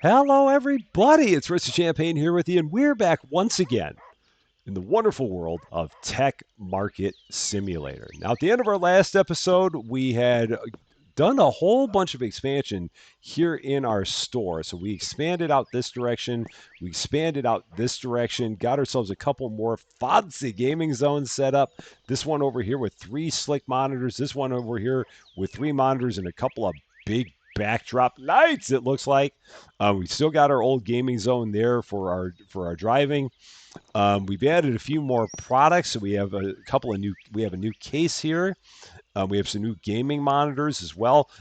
Hello, everybody. It's Rusty Champaign here with you, and we're back once again in the wonderful world of Tech Market Simulator. Now, at the end of our last episode, we had done a whole bunch of expansion here in our store. So we expanded out this direction, we expanded out this direction, got ourselves a couple more fancy gaming zones set up. This one over here with 3 slick monitors, this one over here with 3 monitors and a couple of big backdrop lights, it looks like. We still got our old gaming zone there for our driving. We've added a few more products, so we have a couple of new. We have a new case here. We have some new gaming monitors as well.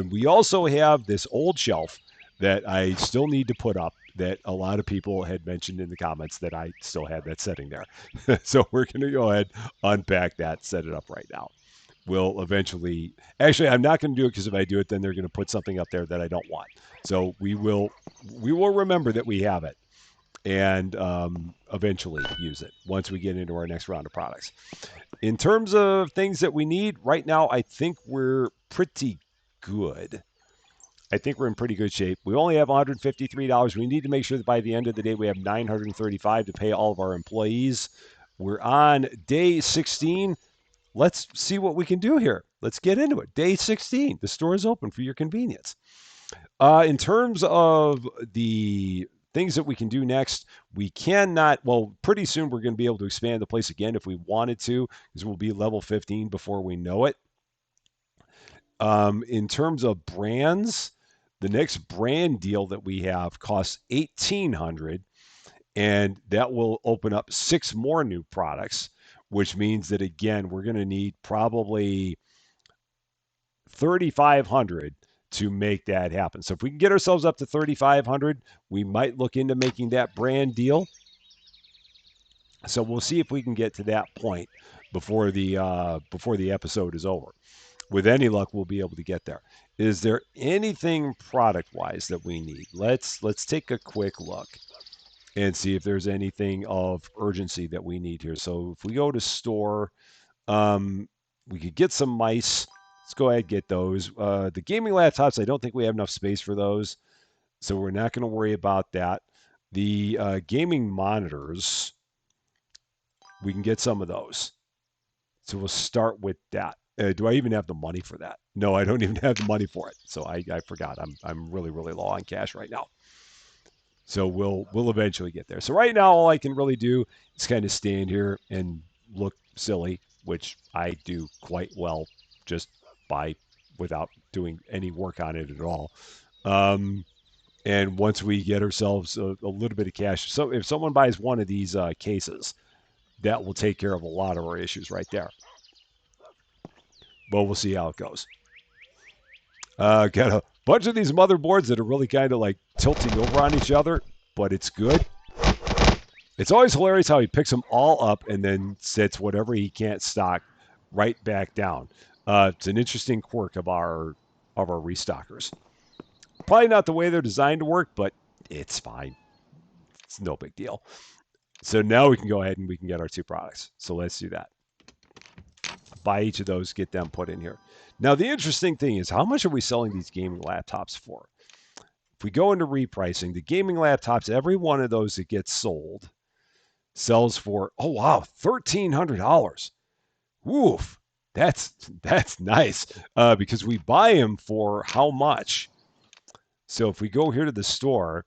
We also have this old shelf that I still need to put up. That a lot of people had mentioned in the comments that I still had that setting there. So we're going to go ahead, unpack that, set it up right now. We'll eventually. Actually, I'm not going to do it because if I do it, then they're going to put something up there that I don't want. So we will remember that we have it and eventually use it once we get into our next round of products. In terms of things that we need right now, I think we're pretty good. I think we're in pretty good shape. We only have $153. We need to make sure that by the end of the day we have $935 to pay all of our employees. We're on day 16. Let's see what we can do here. Let's get into it. Day 16. The store is open for your convenience. In terms of the things that we can do next, we cannot, well, pretty soon we're going to be able to expand the place again if we wanted to, because we'll be level 15 before we know it. In terms of brands, the next brand deal that we have costs $1,800, and that will open up 6 more new products, which means that, again, we're going to need probably $3,500 to make that happen. So if we can get ourselves up to 3,500, we might look into making that brand deal. So we'll see if we can get to that point before the episode is over. With any luck, we'll be able to get there. Is there anything product-wise that we need? Let's take a quick look and see if there's anything of urgency that we need here. So if we go to store, we could get some mice. Let's go ahead and get those. The gaming laptops, I don't think we have enough space for those, so we're not going to worry about that. The gaming monitors, we can get some of those. So we'll start with that. Do I even have the money for that? No, I don't even have the money for it. So I forgot. I'm really, really low on cash right now. So we'll eventually get there. So right now, all I can really do is kind of stand here and look silly, which I do quite well just without doing any work on it at all. And once we get ourselves a little bit of cash, so if someone buys one of these cases, that will take care of a lot of our issues right there. But we'll see how it goes. Got a bunch of these motherboards that are really kind of like tilting over on each other, but it's good. It's always hilarious how he picks them all up and then sets whatever he can't stock right back down. It's an interesting quirk of our restockers. Probably not the way they're designed to work, but it's fine. It's no big deal. So now we can go ahead and we can get our 2 products. So let's do that. Buy each of those, get them put in here. Now the interesting thing is, how much are we selling these gaming laptops for? If we go into repricing, the gaming laptops, every one of those that gets sold sells for, oh wow, $1,300. Woof. That's nice because we buy them for how much? So if we go here to the store,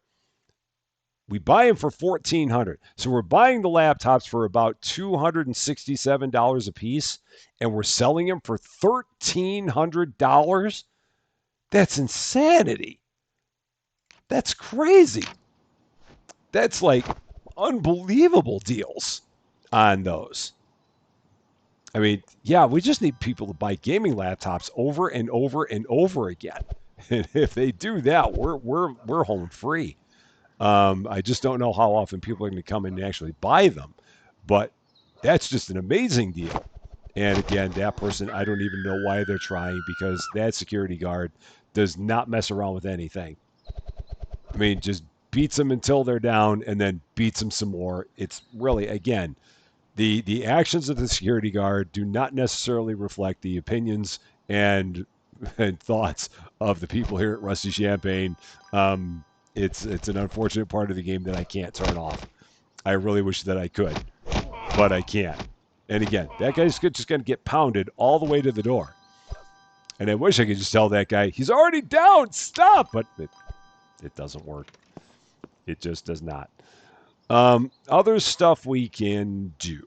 we buy them for $1,400. So we're buying the laptops for about $267 a piece, and we're selling them for $1,300. That's insanity. That's crazy. That's like unbelievable deals on those. I mean, yeah, we just need people to buy gaming laptops over and over and over again. And if they do that, we're home free. I just don't know how often people are going to come in and actually buy them, but that's just an amazing deal. And again, that person, I don't even know why they're trying, because that security guard does not mess around with anything. I mean, just beats them until they're down and then beats them some more. It's really, again, the actions of the security guard do not necessarily reflect the opinions and thoughts of the people here at Rusty Champaign. It's an unfortunate part of the game that I can't turn off. I really wish that I could, but I can't. And again, that guy's just going to get pounded all the way to the door. And I wish I could just tell that guy, he's already down, stop. But it doesn't work. It just does not. Other stuff we can do.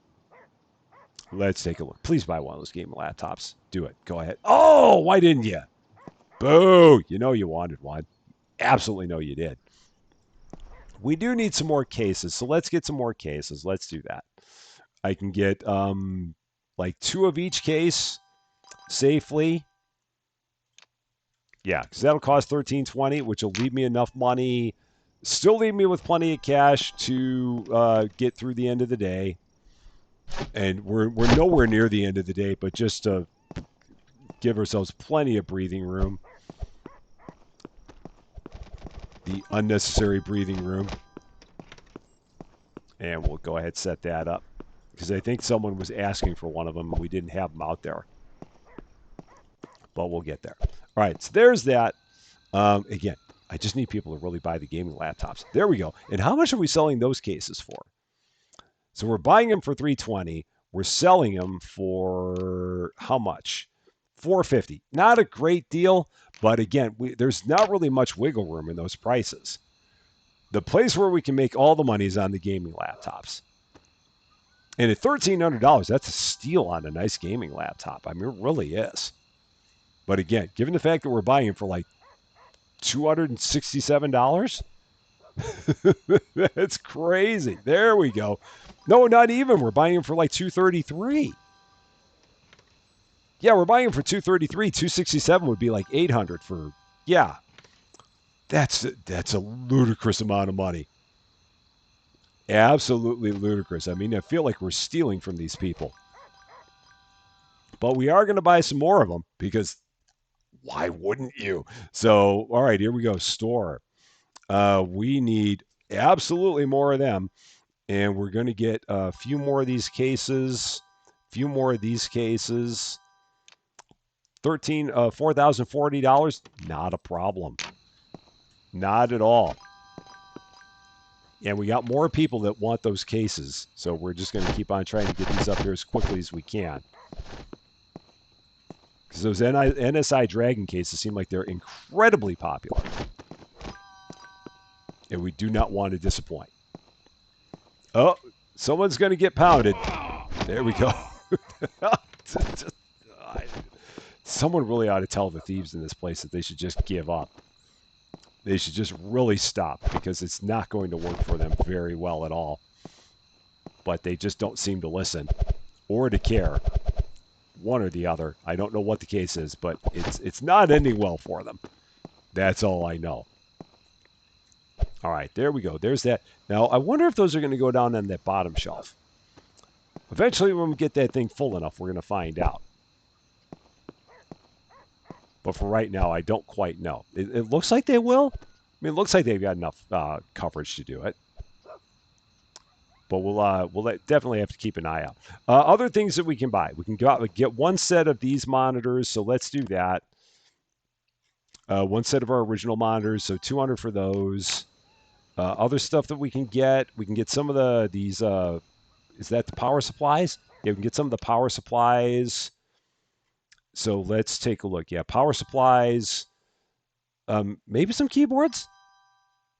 Let's take a look. Please buy one of those gaming laptops. Do it. Go ahead. Oh, why didn't you? Boo. You know you wanted one. Absolutely know you did. We do need some more cases, so let's get some more cases. Let's do that. I can get like 2 of each case safely. Yeah, because that'll cost $13.20, which will leave me enough money. Still leave me with plenty of cash to get through the end of the day. And we're nowhere near the end of the day, but just to give ourselves plenty of breathing room. The unnecessary breathing room. And we'll go ahead and set that up. Because I think someone was asking for one of them, and we didn't have them out there. But we'll get there. All right, so there's that. Again, I just need people to really buy the gaming laptops. There we go. And how much are we selling those cases for? So we're buying them for $320. We're selling them for how much? $450. Not a great deal, but again, there's not really much wiggle room in those prices. The place where we can make all the money is on the gaming laptops. And at $1,300, that's a steal on a nice gaming laptop. I mean, it really is. But again, given the fact that we're buying them for like $267, that's crazy. There we go. No, not even. We're buying them for like $233. Yeah, we're buying them for $233. $267 would be like $800 for. Yeah, that's a ludicrous amount of money. Absolutely ludicrous. I mean, I feel like we're stealing from these people. But we are going to buy some more of them because why wouldn't you? So, all right, here we go. Store. We need absolutely more of them. And we're going to get a few more of these cases. Few more of these cases. $4,040. Not a problem. Not at all. And we got more people that want those cases. So we're just going to keep on trying to get these up here as quickly as we can. Because those NSI Dragon cases seem like they're incredibly popular. And we do not want to disappoint. Oh, someone's going to get pounded. There we go. Someone really ought to tell the thieves in this place that they should just give up. They should just really stop because it's not going to work for them very well at all. But they just don't seem to listen or to care. One or the other. I don't know what the case is, but it's not ending well for them. That's all I know. All right, there we go. There's that. Now, I wonder if those are going to go down on that bottom shelf. Eventually, when we get that thing full enough, we're going to find out. But for right now, I don't quite know. It looks like they will. I mean, it looks like they've got enough coverage to do it. But we'll definitely have to keep an eye out. Other things that we can buy. We can go out, get one set of these monitors, so let's do that. One set of our original monitors, so $200 for those. Other stuff that we can get some of these. Is that the power supplies? Yeah, we can get some of the power supplies. So let's take a look. Yeah, power supplies. Maybe some keyboards.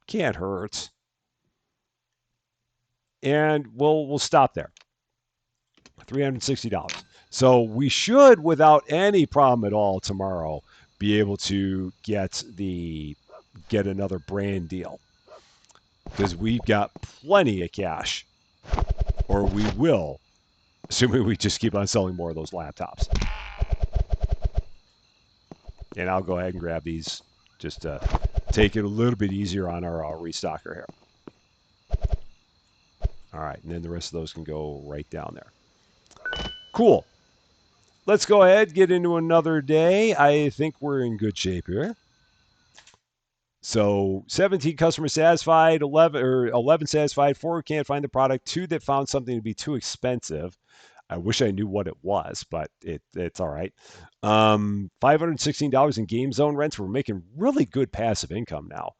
Can't hurt. And we'll stop there. $360. So we should, without any problem at all, tomorrow be able to get another brand deal because we've got plenty of cash, or we will, assuming we just keep on selling more of those laptops. And I'll go ahead and grab these just to take it a little bit easier on our restocker here. All right, and then the rest of those can go right down there. Cool. Let's go ahead, get into another day. I think we're in good shape here. So 17 customers satisfied, 11 satisfied, 4 can't find the product, 2 that found something to be too expensive. I wish I knew what it was, but it's all right. $516 in game zone rents. We're making really good passive income now.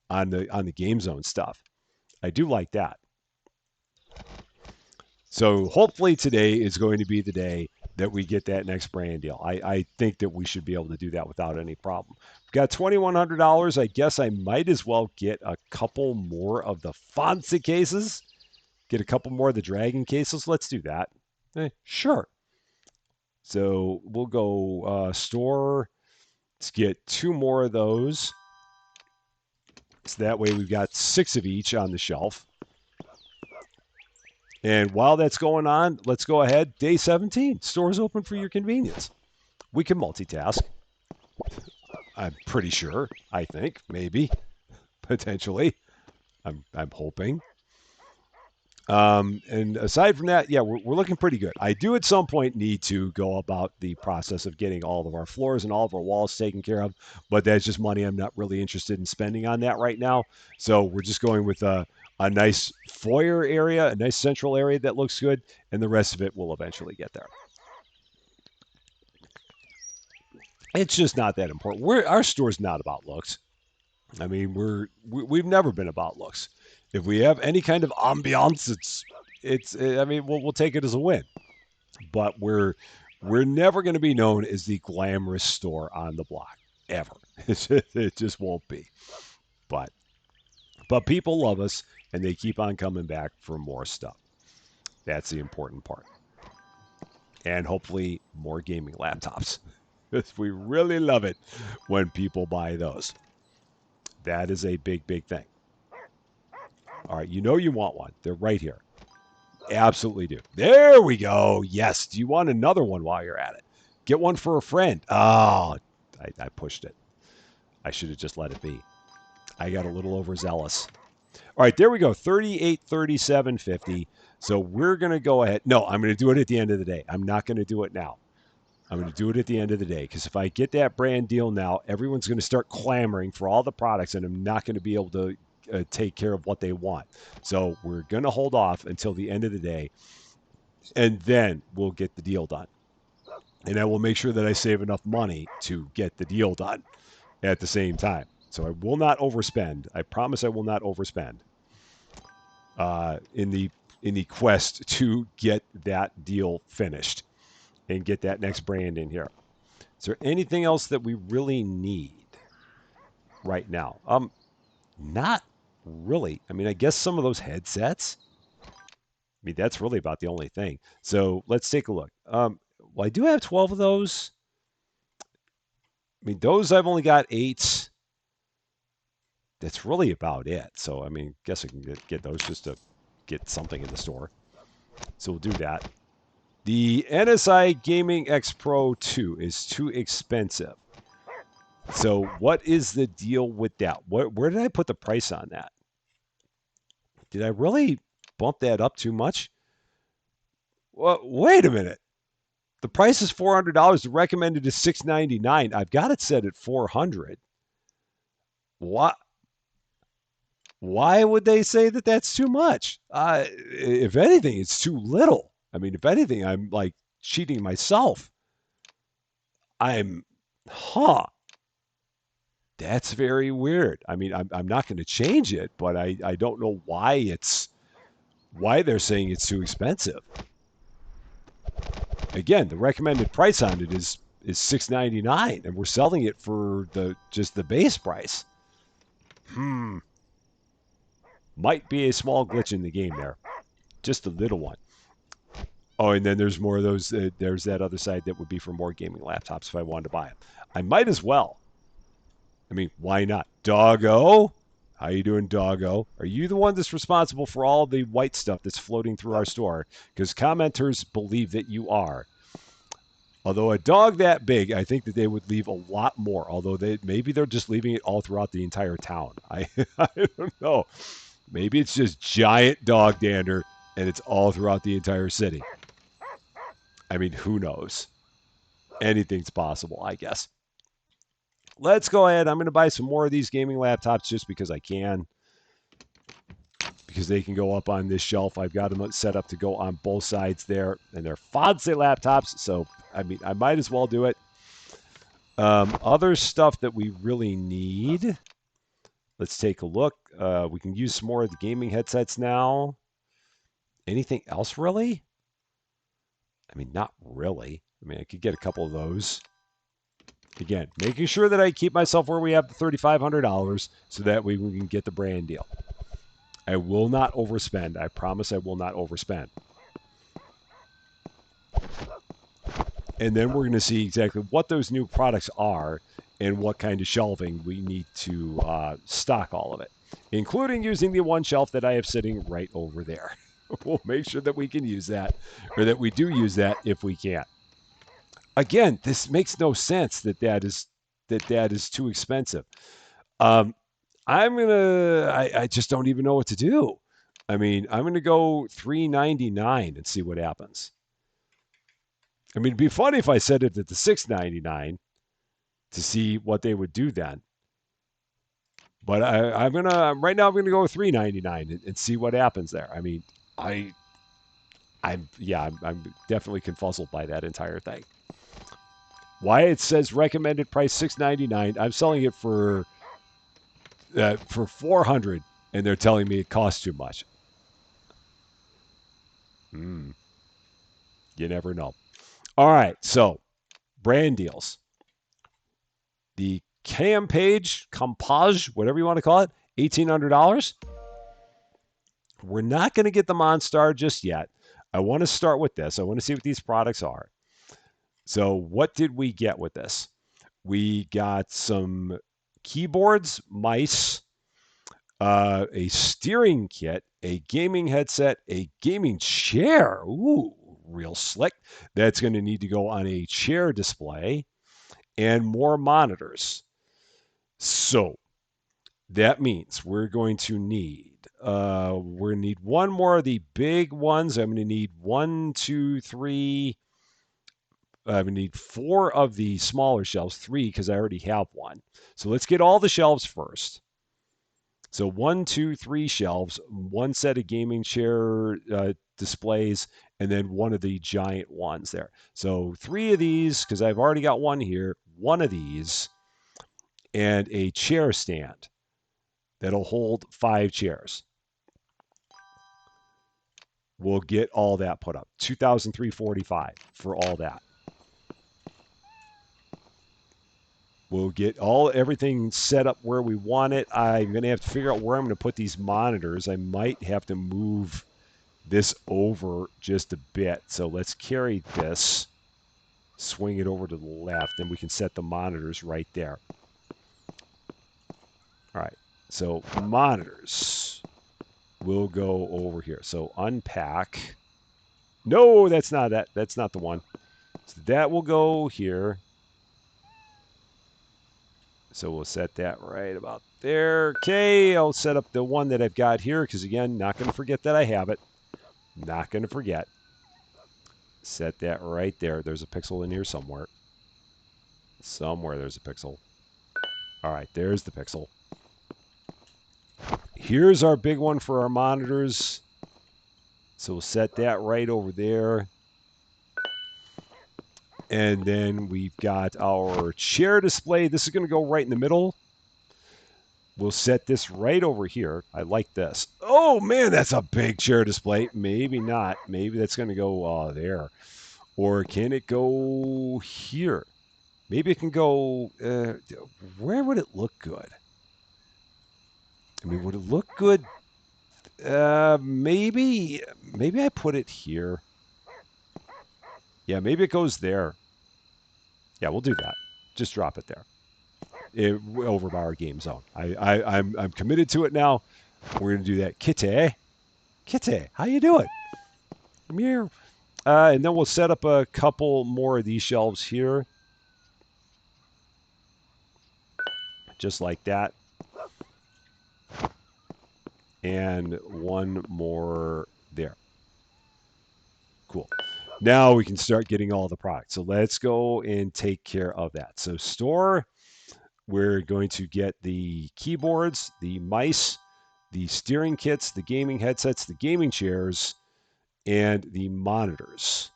on the Game Zone stuff. I do like that. So hopefully today is going to be the day that we get that next brand deal. I think that we should be able to do that without any problem. We've got $2,100. I guess I might as well get a couple more of the Fonzie cases. Get a couple more of the Dragon cases. Let's do that. Sure. So we'll go store. Let's get two more of those. So that way we've got 6 of each on the shelf. And while that's going on, let's go ahead. Day 17, stores open for your convenience. We can multitask. I'm pretty sure. I think. Maybe. Potentially. I'm hoping. And aside from that, yeah, we're looking pretty good. I do at some point need to go about the process of getting all of our floors and all of our walls taken care of, but that's just money I'm not really interested in spending on that right now. So we're just going with a nice foyer area, a nice central area that looks good, and the rest of it will eventually get there. It's just not that important. Our store's not about looks. I mean, we've never been about looks. If we have any kind of ambiance, it's. I mean, we'll take it as a win. But we're never going to be known as the glamorous store on the block ever. It just won't be. But people love us and they keep on coming back for more stuff. That's the important part. And hopefully more gaming laptops. We really love it when people buy those. That is a big, big thing. All right, you know you want one. They're right here. Absolutely do. There we go. Yes. Do you want another one while you're at it? Get one for a friend. Oh, I pushed it. I should have just let it be. I got a little overzealous. All right, there we go. 38, 37, 50. So we're going to go ahead. No, I'm going to do it at the end of the day. I'm not going to do it now. I'm going to do it at the end of the day because if I get that brand deal now, everyone's going to start clamoring for all the products and I'm not going to be able to take care of what they want. So we're going to hold off until the end of the day and then we'll get the deal done. And I will make sure that I save enough money to get the deal done at the same time. So I will not overspend. I promise I will not overspend in the quest to get that deal finished and get that next brand in here. Is there anything else that we really need right now? Not really. I mean, I guess some of those headsets. I mean, that's really about the only thing. So let's take a look. Well, I do have 12 of those. I mean, those I've only got 8. That's really about it. So, I mean, I guess I can get those just to get something in the store. So we'll do that. The NSI Gaming X Pro 2 is too expensive. So what is the deal with that? Where did I put the price on that? Did I really bump that up too much? Well, wait a minute. The price is $400. The recommended is $699. I've got it set at $400. What? Why would they say that that's too much? If anything, it's too little. I mean, if anything, I'm like cheating myself. Huh. That's very weird. I mean, I'm not going to change it, but I don't know why they're saying it's too expensive. Again, the recommended price on it is $699, and we're selling it for just the base price. Might be a small glitch in the game there, just a little one. Oh, and then there's more of those. There's that other side that would be for more gaming laptops if I wanted to buy them. I might as well. I mean, why not? Doggo? How you doing, Doggo? Are you the one that's responsible for all the white stuff that's floating through our store? Because commenters believe that you are. Although a dog that big, I think that they would leave a lot more. Although maybe they're just leaving it all throughout the entire town. I don't know. Maybe it's just giant dog dander and it's all throughout the entire city. I mean, who knows? Anything's possible, I guess. Let's go ahead. I'm going to buy some more of these gaming laptops just because I can. Because they can go up on this shelf. I've got them set up to go on both sides there. And they're Fonzie laptops. So, I mean, I might as well do it. Other stuff that we really need. Let's take a look. We can use some more of the gaming headsets now. Anything else really? I mean, not really. I mean, I could get a couple of those. Again, making sure that I keep myself where we have the $3,500 so that we can get the brand deal. I will not overspend. I promise I will not overspend. And then we're going to see exactly what those new products are and what kind of shelving we need to stock all of it, including using the one shelf that I have sitting right over there. We'll make sure that we can use that, or that we do use that if we can. Again, this makes no sense that is too expensive. Um, I just don't even know what to do. I mean, I'm gonna go $3.99 and see what happens. I mean, it'd be funny if I set it at the $6.99 to see what they would do then. But I'm gonna right now. I'm gonna go with $3.99 and see what happens there. I mean, I I'm definitely confuzzled by that entire thing. Why it says recommended price $6.99? I'm selling it for 400, and they're telling me it costs too much. Hmm, you never know. All right, so brand deals. The Compage, whatever you want to call it, $1,800. We're not going to get the Monstar just yet. I want to start with this. I want to see what these products are. So, what did we get with this? We got some keyboards, mice, a steering kit, a gaming headset, a gaming chair. Ooh, real slick. That's going to need to go on a chair display and more monitors. So that means we're going to need one more of the big ones. I'm going to need one, two, three. I'm going to need four of the smaller shelves, three because I already have one. So let's get all the shelves first. So one, two, three shelves, one set of gaming chair displays, and then one of the giant ones there. So three of these, because I've already got one here, one of these, and a chair stand that'll hold 5 chairs. We'll get all that put up. $2,345 for all that. We'll get everything set up where we want it. I'm going to have to figure out where I'm going to put these monitors. I might have to move this over just a bit. So let's carry this, swing it over to the left, and we can set the monitors right there. All right. So monitors will go over here. So unpack. No, that's not that. That's not the one. So that will go here. So we'll set that right about there. Okay, I'll set up the one that I've got here because, again, not going to forget that I have it. Not going to forget. Set that right there. There's a pixel in here somewhere. Somewhere there's a pixel. All right, there's the pixel. Here's our big one for our monitors. So we'll set that right over there. And then we've got our chair display. This is going to go right in the middle. We'll set this right over here. I like this. Oh, man, that's a big chair display. Maybe not. Maybe that's going to go there. Or can it go here? Maybe it can go... where would it look good? I mean, would it look good? Maybe I put it here. Yeah, maybe it goes there. Yeah, we'll do that. Just drop it there. Over by our game zone. I'm committed to it now. We're gonna do that. Kitty, how you doing? Come here. And then we'll set up a couple more of these shelves here, just like that, and one more there. Cool. Now we can start getting all the products. So let's go and take care of that. So store. We're going to get the keyboards, the mice, the steering kits, the gaming headsets, the gaming chairs, and the monitors.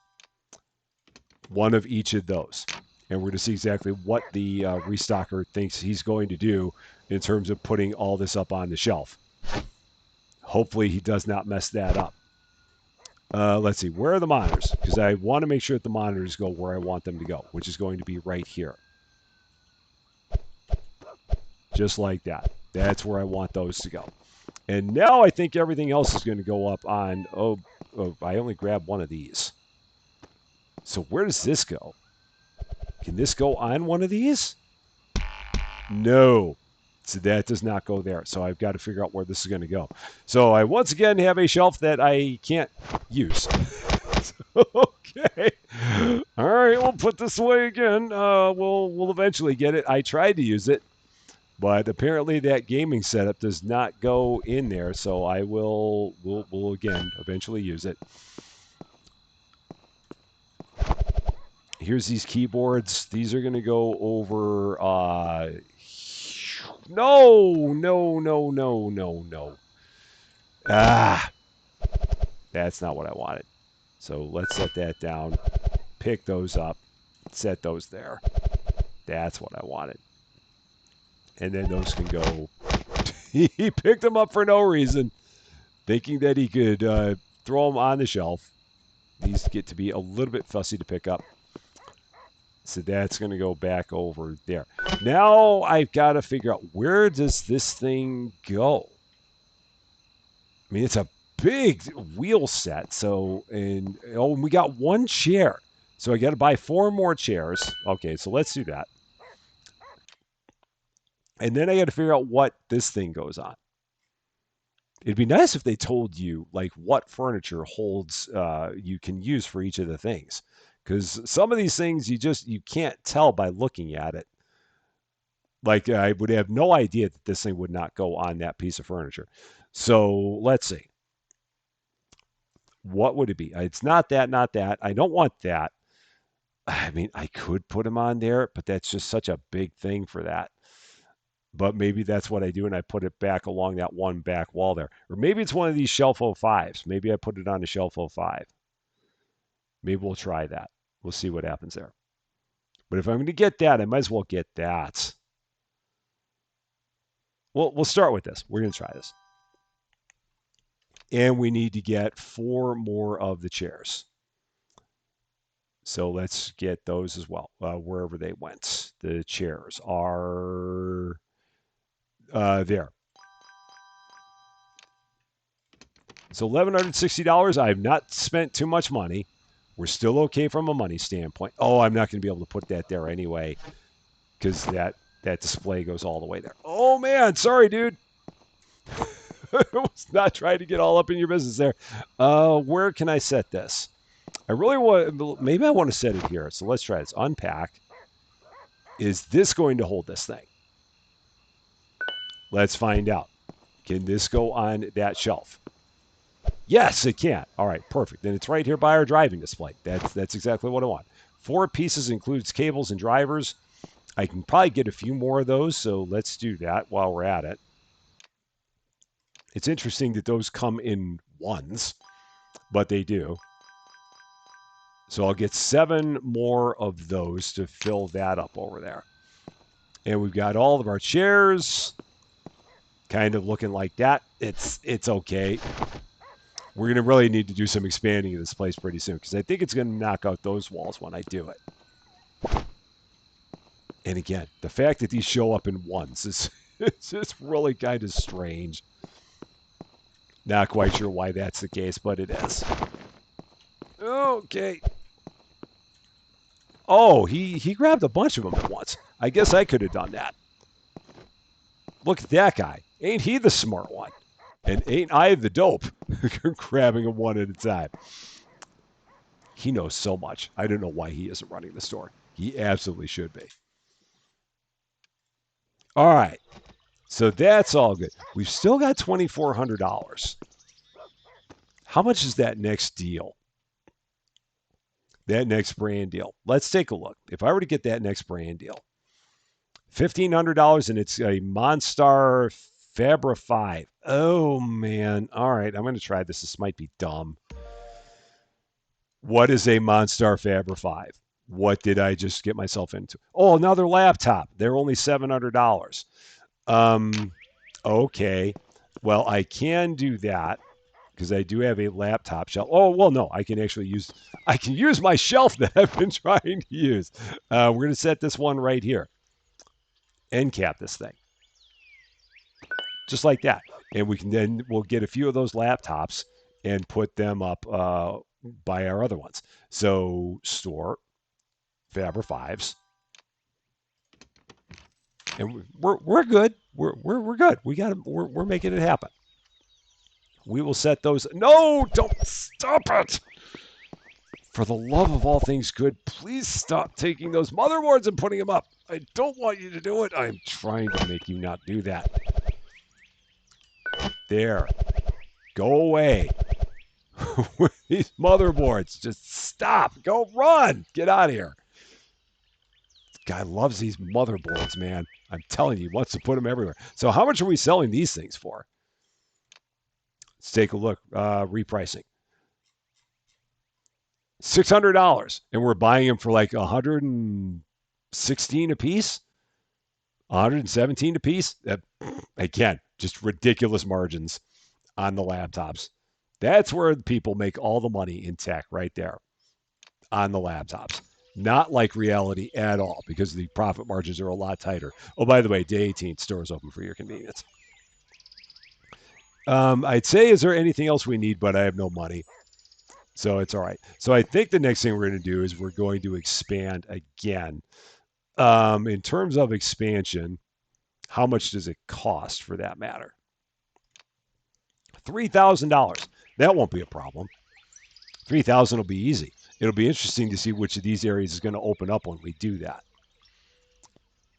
One of each of those. And we're going to see exactly what the restocker thinks he's going to do in terms of putting all this up on the shelf. Hopefully he does not mess that up. Let's see, where are the monitors? Because I want to make sure that the monitors go where I want them to go, which is going to be right here. Just like that. That's where I want those to go. And now I think everything else is going to go up on, I only grabbed one of these. So where does this go? Can this go on one of these? No. So that does not go there. So I've got to figure out where this is going to go. So I once again have a shelf that I can't use. Okay. All right, we'll put this away again. We'll eventually get it. I tried to use it, but apparently that gaming setup does not go in there. So I will again eventually use it. Here's these keyboards. These are going to go over. No. Ah, that's not what I wanted. So let's set that down. Pick those up. Set those there. That's what I wanted. And then those can go. He picked them up for no reason, thinking that he could throw them on the shelf. These get to be a little bit fussy to pick up. So that's going to go back over there. Now I've got to figure out, where does this thing go? I mean, it's a big wheel set. So, and we got one chair. So I got to buy 4 more chairs. Okay, so let's do that. And then I got to figure out what this thing goes on. It'd be nice if they told you like what furniture holds you can use for each of the things, because some of these things you can't tell by looking at it. Like I would have no idea that this thing would not go on that piece of furniture. So let's see. What would it be? It's not that, not that. I don't want that. I mean, I could put them on there, but that's just such a big thing for that. But maybe that's what I do, and I put it back along that one back wall there. Or maybe it's one of these shelf 05s. Maybe I put it on a shelf 05. Maybe we'll try that. We'll see what happens there. But if I'm going to get that, I might as well get that. Well, we'll start with this. We're going to try this. And we need to get 4 more of the chairs. So let's get those as well, wherever they went. The chairs are there. So $1,160. I've not spent too much money. We're still okay from a money standpoint. Oh, I'm not going to be able to put that there anyway, because that display goes all the way there. Oh, man. Sorry, dude. I was not trying to get all up in your business there. Where can I set this? I really want, maybe I want to set it here. So let's try this. Unpack. Is this going to hold this thing? Let's find out. Can this go on that shelf? Yes, it can. All right, perfect. Then it's right here by our driving display. That's exactly what I want. 4 pieces includes cables and drivers. I can probably get a few more of those, so let's do that while we're at it. It's interesting that those come in ones, but they do. So I'll get 7 more of those to fill that up over there. And we've got all of our chairs kind of looking like that. It's okay. We're going to really need to do some expanding of this place pretty soon, because I think it's going to knock out those walls when I do it. And again, the fact that these show up in ones is it's just really kind of strange. Not quite sure why that's the case, but it is. Okay. Oh, he grabbed a bunch of them at once. I guess I could have done that. Look at that guy. Ain't he the smart one? And ain't I the dope? Grabbing them one at a time. He knows so much. I don't know why he isn't running the store. He absolutely should be. All right. So that's all good. We've still got $2,400. How much is that next deal? That next brand deal. Let's take a look. If I were to get that next brand deal, $1,500, and it's a Monstar Fabra 5. Oh, man. All right, I'm going to try this. This might be dumb. What is a Monstar Fabra 5? What did I just get myself into? Oh, another laptop. They're only $700. Um, okay. Well, I can do that because I do have a laptop shelf. Oh, well, no, I can use my shelf that I've been trying to use. We're going to set this one right here, end cap this thing, just like that. And we'll get a few of those laptops and put them up by our other ones. So store Fabra Fives, and we're good. We're good. We're making it happen. We will set those. No, don't stop it! For the love of all things good, please stop taking those motherboards and putting them up. I don't want you to do it. I'm trying to make you not do that. There. Go away. With these motherboards. Just stop. Go run. Get out of here. This guy loves these motherboards, man. I'm telling you, he wants to put them everywhere. So how much are we selling these things for? Let's take a look. Repricing. $600, and we're buying them for like 116 a piece, 117 a piece. Again, just ridiculous margins on the laptops. That's where people make all the money in tech, right there on the laptops. Not like reality at all, because the profit margins are a lot tighter. Oh, by the way, day 18, stores open for your convenience. I'd say, is there anything else we need? But I have no money. So it's all right. So I think the next thing we're going to do is we're going to expand again. In terms of expansion, how much does it cost for that matter? $3,000. That won't be a problem. 3,000 will be easy. It'll be interesting to see which of these areas is going to open up when we do that.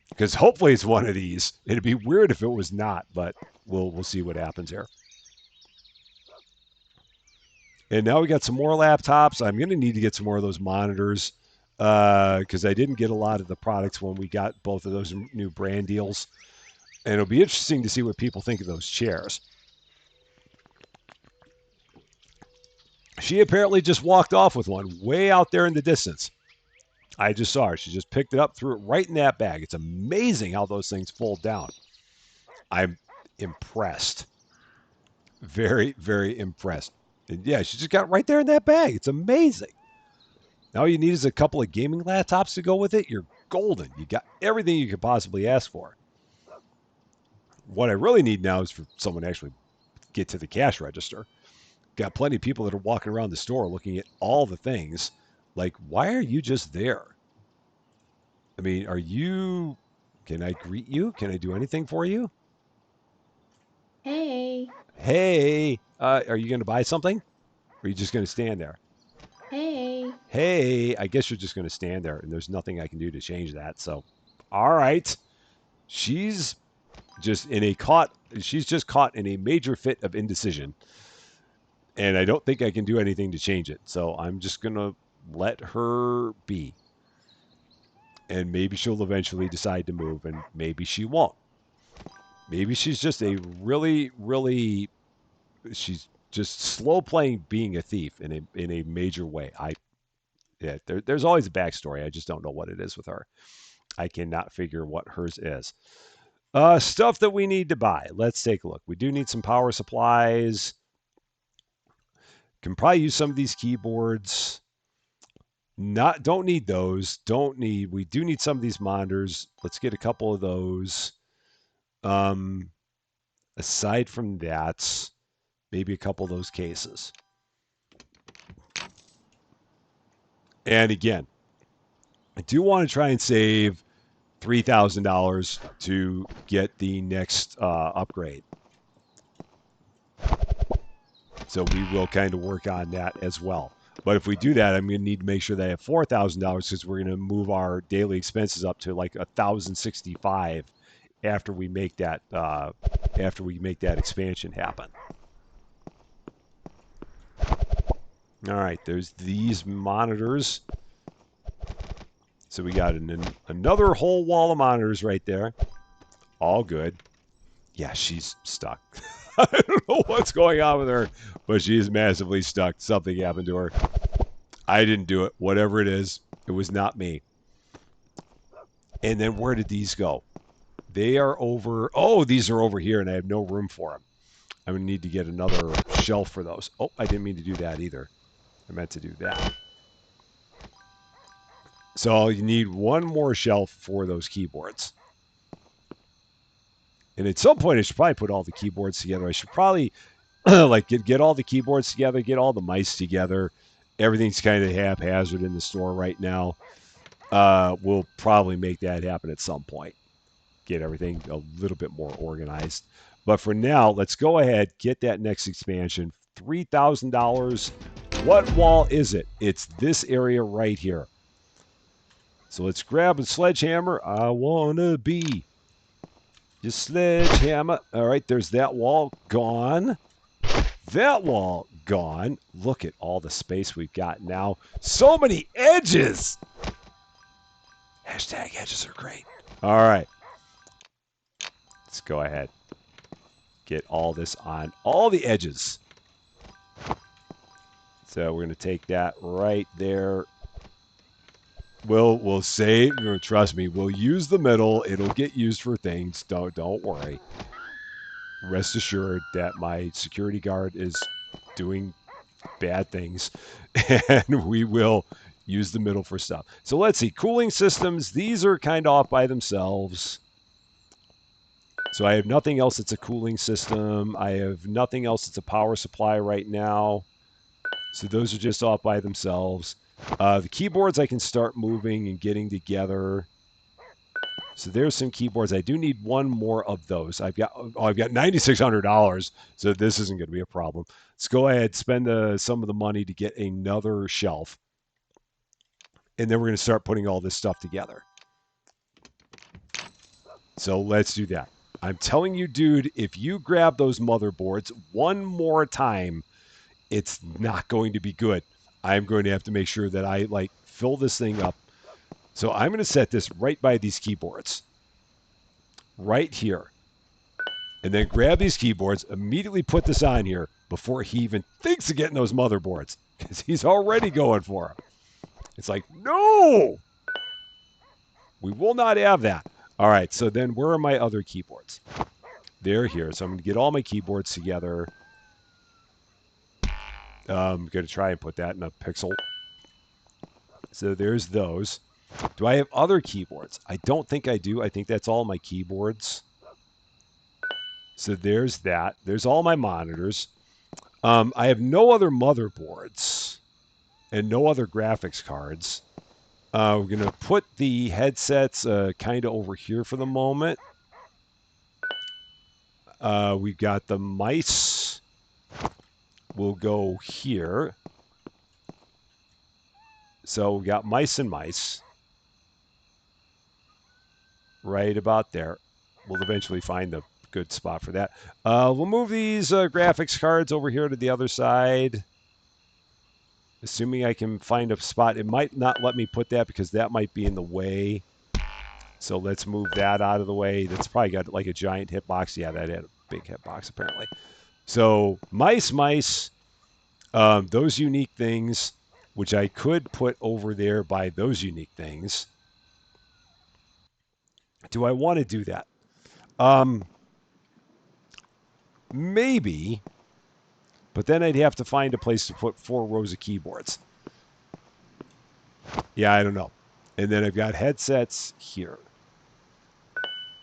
Because hopefully it's one of these. It'd be weird if it was not, but we'll see what happens here. And now we got some more laptops. I'm going to need to get some more of those monitors because I didn't get a lot of the products when we got both of those new brand deals. And it'll be interesting to see what people think of those chairs. She apparently just walked off with one way out there in the distance. I just saw her. She just picked it up, threw it right in that bag. It's amazing how those things fold down. I'm impressed. Very, very impressed. And yeah, she just got right there in that bag. It's amazing. Now all you need is a couple of gaming laptops to go with it. You're golden. You got everything you could possibly ask for. What I really need now is for someone to actually get to the cash register. Got plenty of people that are walking around the store looking at all the things. Like, why are you just there? I mean, can I greet you? Can I do anything for you? Hey, Hey, are you going to buy something? Or are you just going to stand there? hey. Hey, I guess you're just going to stand there and there's nothing I can do to change that. So, all right. She's she's just caught in a major fit of indecision, and I don't think I can do anything to change it. So I'm just gonna let her be, and maybe she'll eventually decide to move, and maybe she won't. Maybe she's just she's just slow playing being a thief in a major way. There's always a backstory. I just don't know what it is with her. I cannot figure what hers is. Stuff that we need to buy. Let's take a look. We do need some power supplies. Can probably use some of these keyboards. Not don't need those. Don't need. We do need some of these monitors. Let's get a couple of those. Um, aside from that, maybe a couple of those cases. And again, I do want to try and save $3,000 to get the next upgrade. So we will kind of work on that as well. But if we do that, I'm going to need to make sure that I have $4,000 because we're going to move our daily expenses up to like 1,065 after we make that expansion happen. All right, there's these monitors. So we got another whole wall of monitors right there. All good. Yeah, she's stuck. I don't know what's going on with her, but she is massively stuck. Something happened to her. I didn't do it. Whatever it is, it was not me. And then where did these go? They are over. Oh, these are over here, and I have no room for them. I'm going to need to get another shelf for those. Oh, I didn't mean to do that either. I meant to do that. So you need one more shelf for those keyboards. And at some point, I should probably put all the keyboards together. I should probably like get all the keyboards together, get all the mice together. Everything's kind of haphazard in the store right now. We'll probably make that happen at some point. Get everything a little bit more organized. But for now, let's go ahead, get that next expansion. $3,000. What wall is it? It's this area right here. So let's grab a sledgehammer. I want to be your sledgehammer. All right, there's that wall gone. That wall gone. Look at all the space we've got now. So many edges. Hashtag edges are great. All right. Let's go ahead. Get all this on all the edges. So we're going to take that right there. We'll save. Trust me, we'll use the middle. It'll get used for things. Don't worry. Rest assured that my security guard is doing bad things, and we will use the middle for stuff. So let's see. Cooling systems. These are kind of off by themselves. So I have nothing else that's a cooling system. I have nothing else that's a power supply right now. So those are just off by themselves. The keyboards I can start moving and getting together. So there's some keyboards. I do need one more of those. I've got $9,600, so this isn't going to be a problem. Let's go ahead, spend some of the money to get another shelf, and then we're going to start putting all this stuff together. So let's do that. I'm telling you, dude, if you grab those motherboards one more time, it's not going to be good. I'm going to have to make sure that I fill this thing up. So I'm going to set this right by these keyboards. Right here. And then grab these keyboards, immediately put this on here before he even thinks of getting those motherboards. Because he's already going for them. It's like, no! We will not have that. All right, so then where are my other keyboards? They're here. So I'm going to get all my keyboards together. I'm going to try and put that in a pixel. So there's those. Do I have other keyboards? I don't think I do. I think that's all my keyboards. So there's that. There's all my monitors. I have no other motherboards and no other graphics cards. We're going to put the headsets kind of over here for the moment. We've got the mice. We'll go here. So we got mice and mice. Right about there. We'll eventually find the good spot for that. We'll move these graphics cards over here to the other side. Assuming I can find a spot. It might not let me put that because that might be in the way. So let's move that out of the way. That's probably got like a giant hitbox. Yeah, that had a big hitbox apparently. So mice, those unique things, which I could put over there by those unique things. Do I want to do that? Maybe, but then I'd have to find a place to put 4 rows of keyboards. Yeah, I don't know. And then I've got headsets here.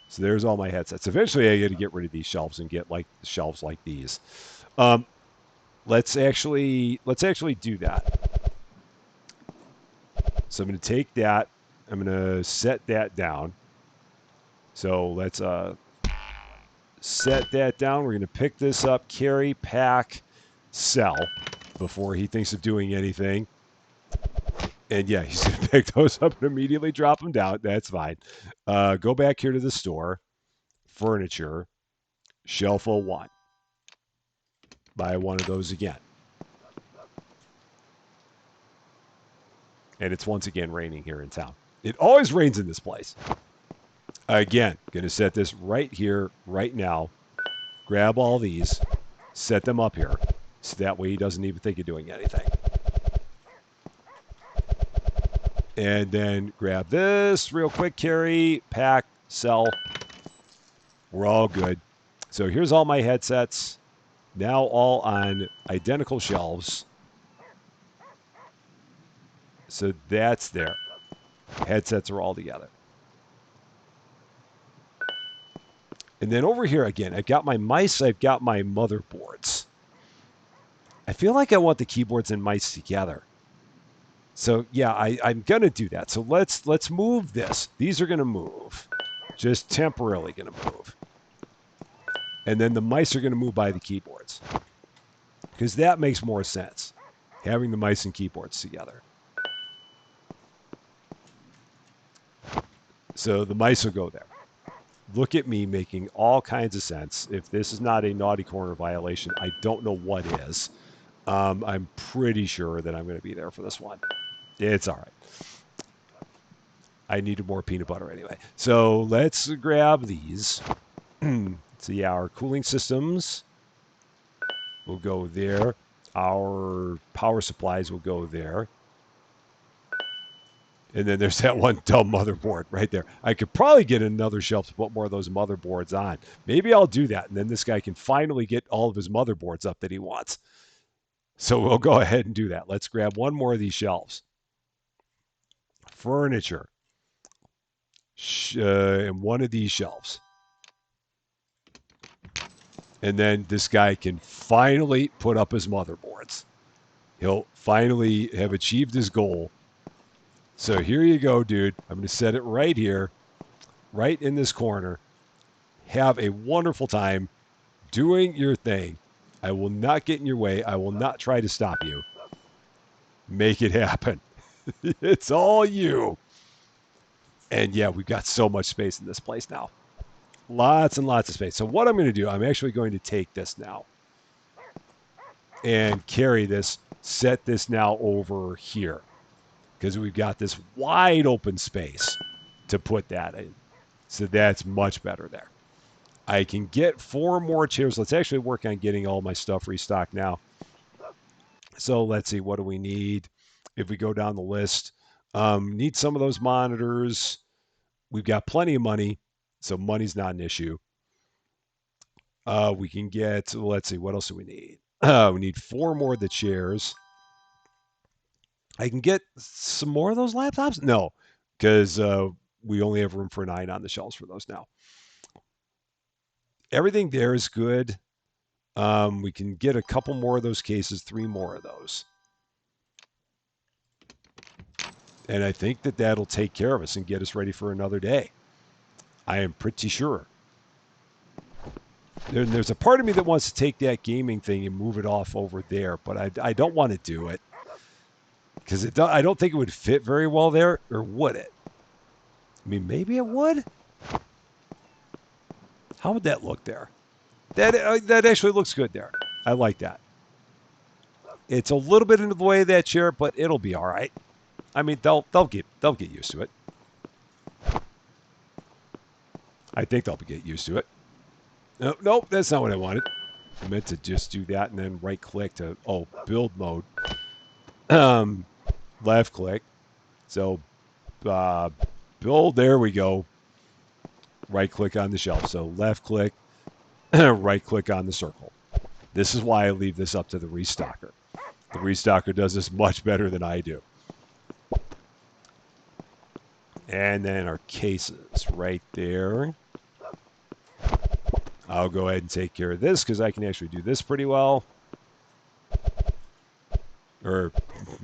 So there's all my headsets. Eventually, I got to get rid of these shelves and get like shelves like these. Let's actually do that. So I'm going to take that. I'm going to set that down. So let's set that down. We're going to pick this up, carry, pack, sell before he thinks of doing anything. And yeah, he's going to pick those up and immediately drop them down. That's fine. Go back here to the store. Furniture. Shelf 01. Buy one of those again. And it's once again raining here in town. It always rains in this place. Again, going to set this right here, right now. Grab all these. Set them up here. So that way he doesn't even think of doing anything. And then grab this real quick, carry, pack, sell. We're all good. So here's all my headsets, now all on identical shelves. So that's there. Headsets are all together. And then over here again, I've got my mice, I've got my motherboards. I feel like I want the keyboards and mice together. So yeah, I'm gonna do that. So let's move this. These are gonna move. Just temporarily gonna move. And then the mice are gonna move by the keyboards. Because that makes more sense. Having the mice and keyboards together. So the mice will go there. Look at me making all kinds of sense. If this is not a naughty corner violation, I don't know what is. I'm pretty sure that I'm going to be there for this one. It's all right. I needed more peanut butter anyway. So let's grab these. So yeah, our cooling systems will go there. Our power supplies will go there. And then there's that one dumb motherboard right there. I could probably get another shelf to put more of those motherboards on. Maybe I'll do that. And then this guy can finally get all of his motherboards up that he wants. So we'll go ahead and do that. Let's grab one more of these shelves. Furniture. And one of these shelves. And then this guy can finally put up his motherboards. He'll finally have achieved his goal. So here you go, dude. I'm going to set it right here, right in this corner. Have a wonderful time doing your thing. I will not get in your way. I will not try to stop you. Make it happen. It's all you. And yeah, we've got so much space in this place now. Lots and lots of space. So what I'm going to do, I'm actually going to take this now and carry this, set this now over here because we've got this wide open space to put that in. So that's much better there. I can get 4 more chairs. Let's actually work on getting all my stuff restocked now. So let's see, what do we need? If we go down the list, need some of those monitors. We've got plenty of money, so money's not an issue. We can get, let's see, what else do we need? We need 4 more of the chairs. I can get some more of those laptops? No, because we only have room for 9 on the shelves for those now. Everything there is good. We can get a couple more of those cases, 3 more of those. And I think that that'll take care of us and get us ready for another day. I am pretty sure. There's a part of me that wants to take that gaming thing and move it off over there, but I don't want to do it because I don't think it would fit very well there, or would it? I mean, maybe it would. How would that look there? That actually looks good there. I like that. It's a little bit into the way of that chair, but it'll be all right. I mean, they'll get used to it. I think they'll get used to it. Nope, that's not what I wanted. I meant to just do that and then right click to build mode. Left click. So build. There we go. Right click on the shelf. So left click. Right click on the circle. This is why I leave this up to the restocker. The restocker does this much better than I do. And then our cases right there. I'll go ahead and take care of this because I can actually do this pretty well. Or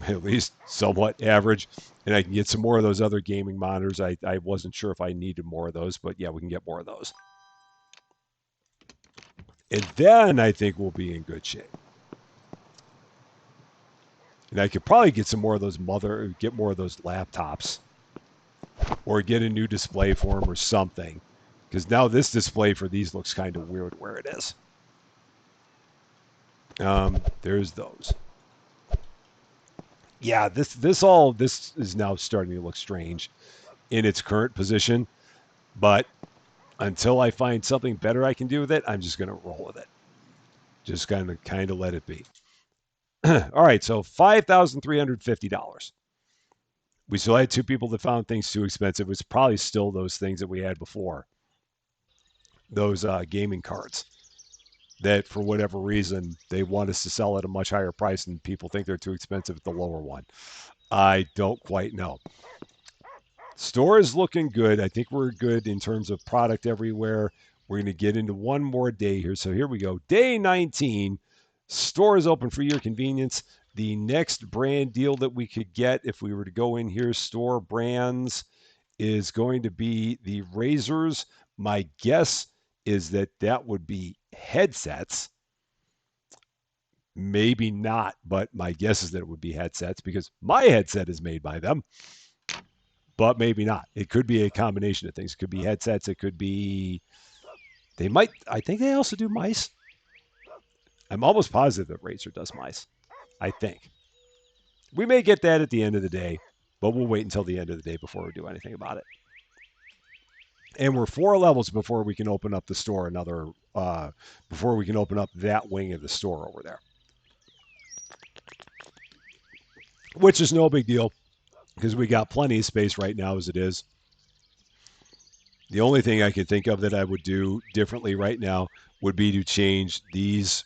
at least somewhat average. And I can get some more of those other gaming monitors. I wasn't sure if I needed more of those, but yeah, we can get more of those. And then I think we'll be in good shape. And I could probably get some more of those get more of those laptops. Or get a new display for them or something. Because now this display for these looks kind of weird where it is. There's those. Yeah, this is now starting to look strange in its current position. But until I find something better I can do with it, I'm just going to roll with it. Just kind of let it be. All right, so $5,350. We still had 2 people that found things too expensive. It was probably still those things that we had before. those gaming cards that for whatever reason they want us to sell at a much higher price and people think they're too expensive at the lower one. I don't quite know. Store is looking good. I think we're good in terms of product everywhere. We're going to get into one more day here. So here we go. Day 19. Store is open for your convenience. The next brand deal that we could get if we were to go in here, store brands, is going to be the razors. My guess is that that would be headsets. Maybe not, but my guess is that it would be headsets because my headset is made by them, but maybe not. It could be a combination of things. It could be headsets. It could be, they might, I think they also do mice. I'm almost positive that Razer does mice. I think. We may get that at the end of the day, but we'll wait until the end of the day before we do anything about it. And we're 4 levels before we can open up the store before we can open up that wing of the store over there, which is no big deal because we got plenty of space right now as it is. The only thing I could think of that I would do differently right now would be to change these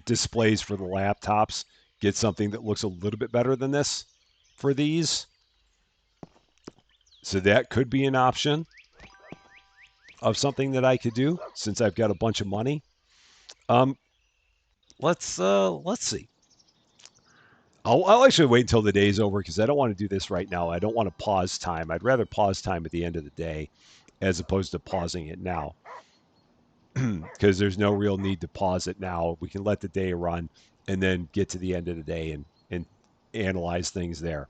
displays for the laptops, get something that looks a little bit better than this for these. So that could be an option of something that I could do since I've got a bunch of money. Um, let's see. I'll actually wait until the day's over because I don't want to do this right now. I don't want to pause time. I'd rather pause time at the end of the day as opposed to pausing it now because there's no real need to pause it now. We can let the day run and then get to the end of the day and analyze things there.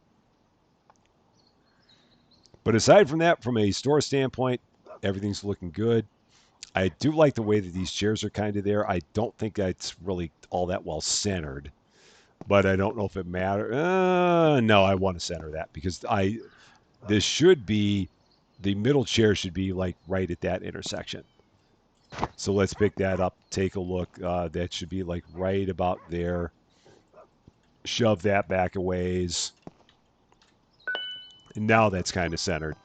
But aside from that, from a store standpoint, everything's looking good. I do like the way that these chairs are kind of there. I don't think that's really all that well centered, but I don't know if it matters. No, I want to center that because this should be the middle chair should be like right at that intersection. So let's pick that up, take a look. That should be like right about there. Shove that back a ways. And now that's kind of centered.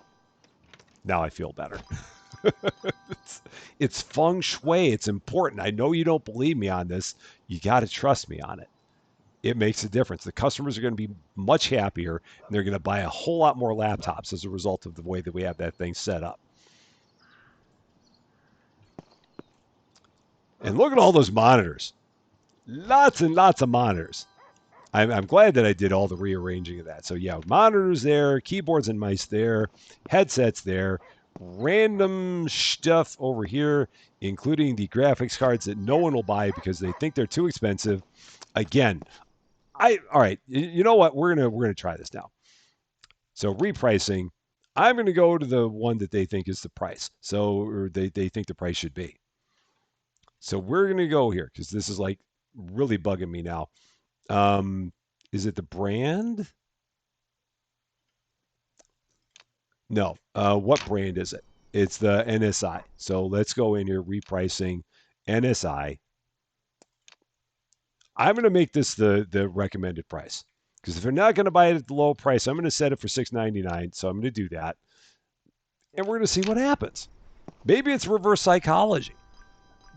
Now I feel better. it's feng shui. It's important. I know you don't believe me on this. You got to trust me on it. It makes a difference. The customers are going to be much happier and they're going to buy a whole lot more laptops as a result of the way that we have that thing set up. And look at all those monitors. Lots and lots of monitors. I'm glad that I did all the rearranging of that. So yeah, monitors there, keyboards and mice there, headsets there, random stuff over here, including the graphics cards that no one will buy because they think they're too expensive. Again, all right. You know what? We're gonna try this now. So repricing. I'm gonna go to the one that they think is the price. So or they think the price should be. So we're gonna go here because this is like really bugging me now. Is it the brand? No. What brand is it? It's the NSI. So let's go in here, repricing NSI. I'm going to make this the recommended price because if they're not going to buy it at the low price, I'm going to set it for $6.99. So I'm going to do that, and we're going to see what happens. Maybe it's reverse psychology.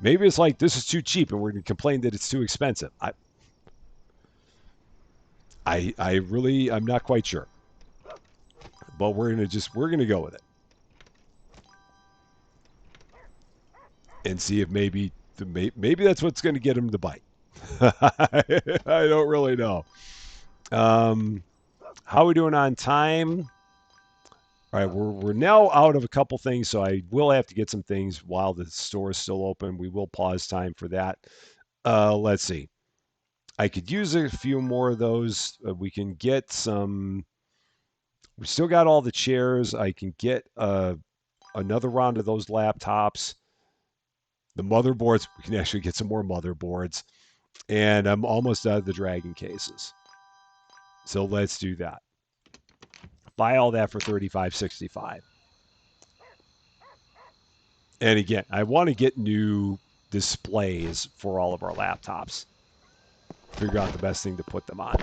Maybe it's like this is too cheap, and we're going to complain that it's too expensive. I'm not quite sure, but we're gonna go with it and see if maybe that's what's going to get them to bite. I don't really know. How are we doing on time? All right, we're now out of a couple things, so I will have to get some things while the store is still open. We will pause time for that. Let's see. I could use a few more of those. We can get some. We still got all the chairs. I can get another round of those laptops. The motherboards. We can actually get some more motherboards. And I'm almost out of the dragon cases. So let's do that. Buy all that for $35.65. And again, I want to get new displays for all of our laptops. Figure out the best thing to put them on.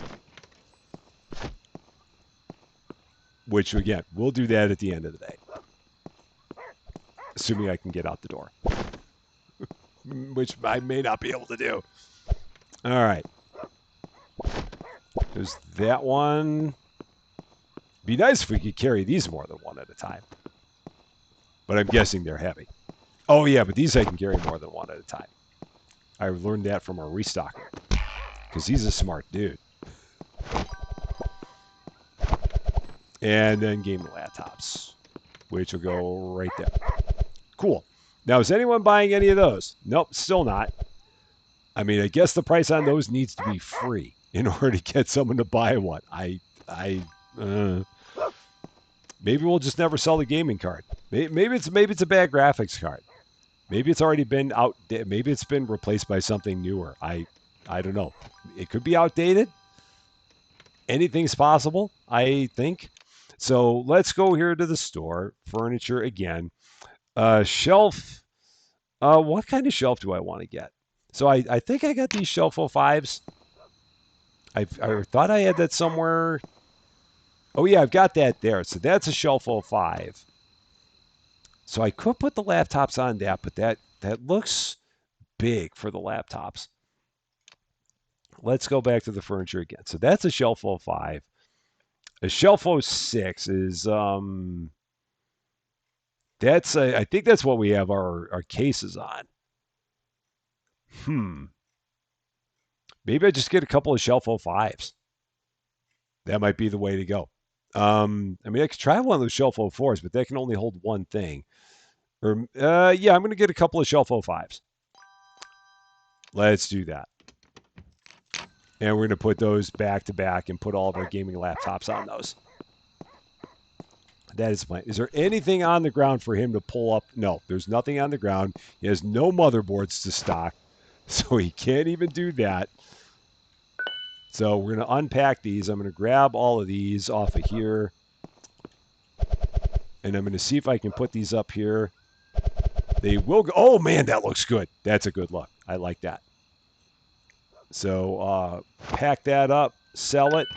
Which again, we'll do that at the end of the day. assuming I can get out the door, which I may not be able to do. All right. There's that one. Be nice if we could carry these more than one at a time. But I'm guessing they're heavy. Oh, yeah, but these I can carry more than one at a time. I learned that from our restocker. Because he's a smart dude. And then gaming laptops, which will go right there. Cool. Now, is anyone buying any of those? Nope, still not. I mean, I guess the price on those needs to be free in order to get someone to buy one. Maybe we'll just never sell the gaming card. Maybe it's a bad graphics card. Maybe it's already been out. Maybe it's been replaced by something newer. I don't know. It could be outdated. Anything's possible, I think. So let's go here to the store. Furniture again. Shelf. What kind of shelf do I want to get? So I think I got these Shelf 05s. I thought I had that somewhere. Oh, yeah, I've got that there. So that's a Shelf 05. So I could put the laptops on that, but that looks big for the laptops. Let's go back to the furniture again. So that's a Shelf 05. A Shelf 06 is I think that's what we have our cases on. Maybe I just get a couple of Shelf 05s. That might be the way to go. I mean, I could try one of those Shelf 04s, but that can only hold one thing. Or yeah, I'm going to get a couple of Shelf 05s. Let's do that. And we're going to put those back to back and put all of our gaming laptops on those. That is my. Is there anything on the ground for him to pull up? No, there's nothing on the ground. He has no motherboards to stock, so he can't even do that. So we're going to unpack these. I'm going to grab all of these off of here. And I'm going to see if I can put these up here. They will go. Oh, man, that looks good. That's a good look. I like that. So pack that up, sell it.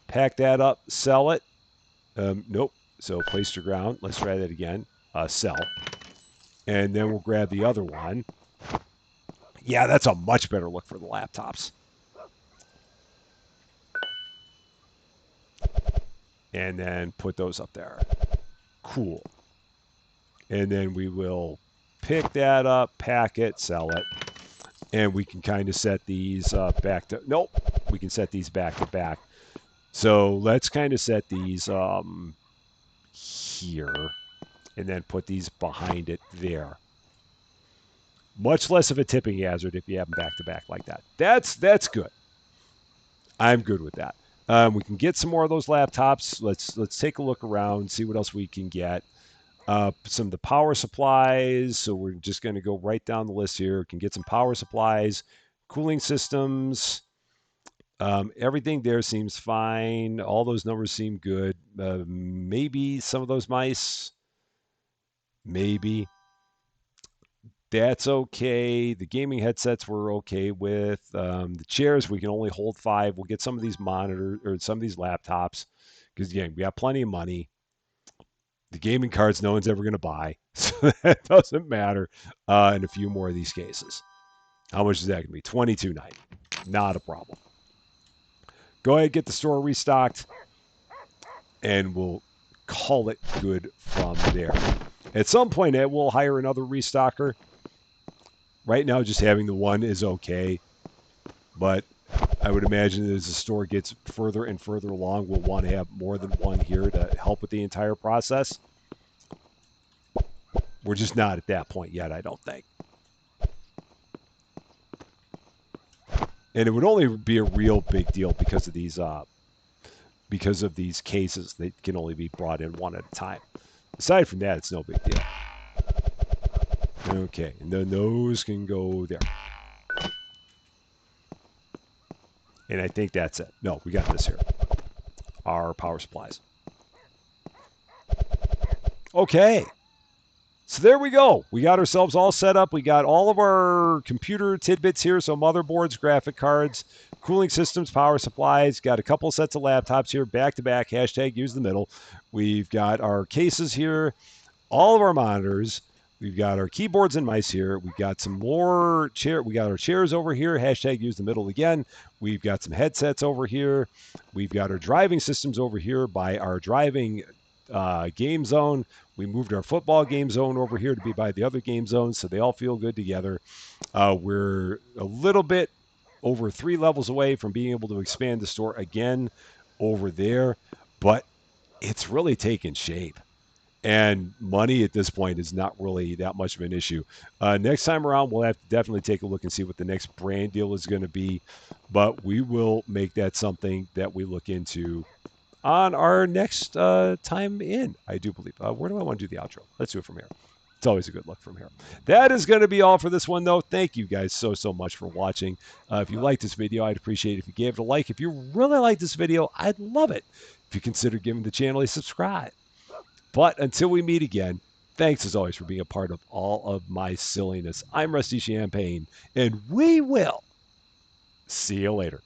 Pack that up, sell it. Nope. So place to ground. Let's try that again. Sell. And then we'll grab the other one. Yeah, that's a much better look for the laptops. And then put those up there. Cool. And then we will pick that up, pack it, sell it. And we can kind of set these back to... Nope. We can set these back to back. So let's kind of set these here. And then put these behind it there. Much less of a tipping hazard if you have them back to back like that. That's good. I'm good with that. We can get some more of those laptops. Let's take a look around, see what else we can get. Some of the power supplies. So we're just going to go right down the list here. We can get some power supplies, cooling systems. Everything there seems fine. All those numbers seem good. Maybe some of those mice. Maybe. That's okay. The gaming headsets we're okay with. The chairs, we can only hold 5. We'll get some of these monitors or some of these laptops because, again, we have plenty of money. The gaming cards no one's ever going to buy, so that doesn't matter. And a few more of these cases. How much is that going to be? $22.90. Not a problem. Go ahead, get the store restocked, and we'll call it good from there. At some point, we'll hire another restocker. Right now, just having the one is okay, but I would imagine as the store gets further and further along, we'll want to have more than one here to help with the entire process. We're just not at that point yet, I don't think. And it would only be a real big deal because of these cases. They can only be brought in one at a time. Aside from that, it's no big deal. Okay, and then those can go there. And I think that's it. No, we got this here. Our power supplies. Okay. So there we go. We got ourselves all set up. We got all of our computer tidbits here. So motherboards, graphic cards, cooling systems, power supplies. Got a couple sets of laptops here, back to back. Hashtag use the middle. We've got our cases here. all of our monitors. We've got our keyboards and mice here. We've got some more chair. We got our chairs over here. Hashtag use the middle again. We've got some headsets over here. We've got our driving systems over here by our driving game zone. We moved our football game zone over here to be by the other game zones, so they all feel good together. We're a little bit over 3 levels away from being able to expand the store again over there, but it's really taken shape. And money at this point is not really that much of an issue. Next time around, we'll have to definitely take a look and see what the next brand deal is going to be. But we will make that something that we look into on our next time in, I do believe. Where do I want to do the outro? Let's do it from here. It's always a good look from here. That is going to be all for this one, though. Thank you guys so much for watching. If you liked this video, I'd appreciate it if you gave it a like. If you really like this video, I'd love it if you consider giving the channel a subscribe. But until we meet again, thanks as always for being a part of all of my silliness. I'm Rusty Champagne, and we will see you later.